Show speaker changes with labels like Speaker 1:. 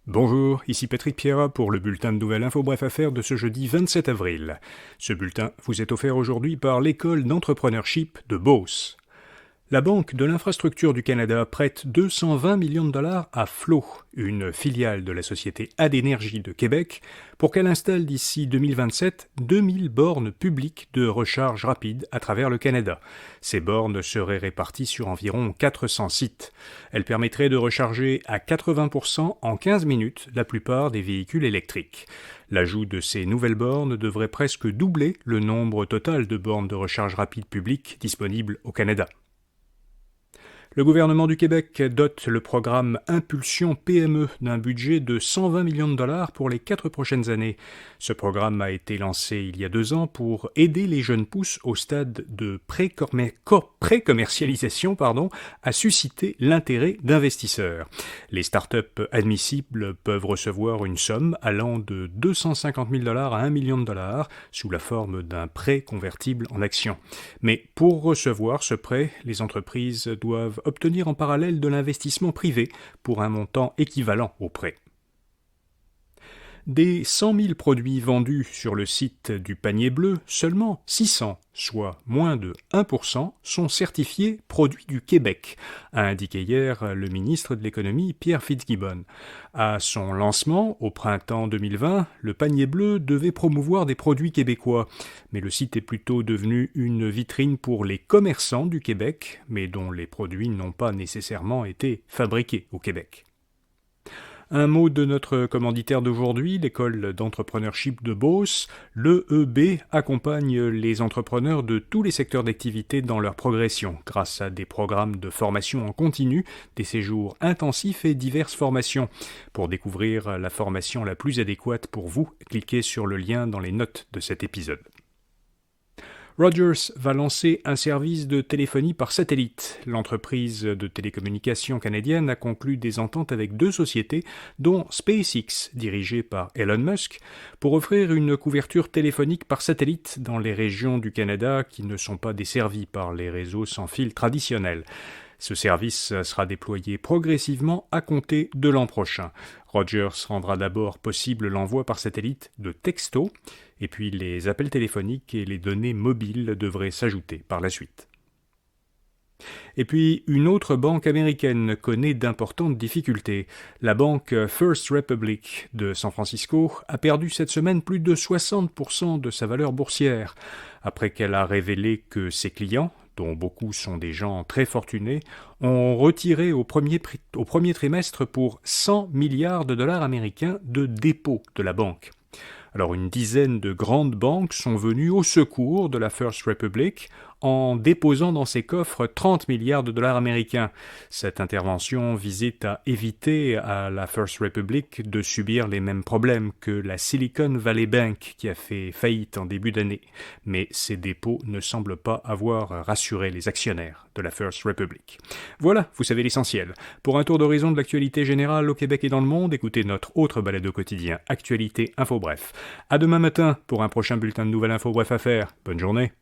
Speaker 1: Bonjour, ici Patrick Pierrat pour le bulletin de nouvelles info bref affaires de ce jeudi 27 avril. Ce bulletin vous est offert aujourd'hui par l'école d'entrepreneurship de Beauce. La Banque de l'infrastructure du Canada prête 220 millions de dollars à Flow, une filiale de la société AdÉnergie de Québec, pour qu'elle installe d'ici 2027 2000 bornes publiques de recharge rapide à travers le Canada. Ces bornes seraient réparties sur environ 400 sites. Elles permettraient de recharger à 80% en 15 minutes la plupart des véhicules électriques. L'ajout de ces nouvelles bornes devrait presque doubler le nombre total de bornes de recharge rapide publiques disponibles au Canada. Le gouvernement du Québec dote le programme Impulsion PME d'un budget de 120 millions de dollars pour les 4 prochaines années. Ce programme a été lancé il y a 2 ans pour aider les jeunes pousses au stade de pré-commercialisation à susciter l'intérêt d'investisseurs. Les startups admissibles peuvent recevoir une somme allant de 250 000 dollars à 1 million de dollars sous la forme d'un prêt convertible en actions. Mais pour recevoir ce prêt, les entreprises doivent obtenir en parallèle de l'investissement privé pour un montant équivalent au prêt. Des 100 000 produits vendus sur le site du panier bleu, seulement 600, soit moins de 1%, sont certifiés produits du Québec, a indiqué hier le ministre de l'Économie Pierre Fitzgibbon. À son lancement, au printemps 2020, le panier bleu devait promouvoir des produits québécois, mais le site est plutôt devenu une vitrine pour les commerçants du Québec, mais dont les produits n'ont pas nécessairement été fabriqués au Québec. Un mot de notre commanditaire d'aujourd'hui, l'école d'entrepreneurship de Beauce. L'EEB accompagne les entrepreneurs de tous les secteurs d'activité dans leur progression, grâce à des programmes de formation en continu, des séjours intensifs et diverses formations. Pour découvrir la formation la plus adéquate pour vous, cliquez sur le lien dans les notes de cet épisode. Rogers va lancer un service de téléphonie par satellite. L'entreprise de télécommunications canadienne a conclu des ententes avec 2 sociétés, dont SpaceX, dirigée par Elon Musk, pour offrir une couverture téléphonique par satellite dans les régions du Canada qui ne sont pas desservies par les réseaux sans fil traditionnels. Ce service sera déployé progressivement à compter de l'an prochain. Rogers rendra d'abord possible l'envoi par satellite de textos, et puis les appels téléphoniques et les données mobiles devraient s'ajouter par la suite. Et puis, une autre banque américaine connaît d'importantes difficultés. La banque First Republic de San Francisco a perdu cette semaine plus de 60% de sa valeur boursière, après qu'elle a révélé que ses clients, dont beaucoup sont des gens très fortunés, ont retiré au premier trimestre pour 100 milliards de dollars américains de dépôts de la banque. Alors une dizaine de grandes banques sont venues au secours de la First Republic en déposant dans ses coffres 30 milliards de dollars américains. Cette intervention visait à éviter à la First Republic de subir les mêmes problèmes que la Silicon Valley Bank qui a fait faillite en début d'année. Mais ces dépôts ne semblent pas avoir rassuré les actionnaires de la First Republic. Voilà, vous savez l'essentiel. Pour un tour d'horizon de l'actualité générale au Québec et dans le monde, écoutez notre autre balado quotidien, Actualité Info Bref. À demain matin pour un prochain bulletin de nouvelles info bref à faire. Bonne journée.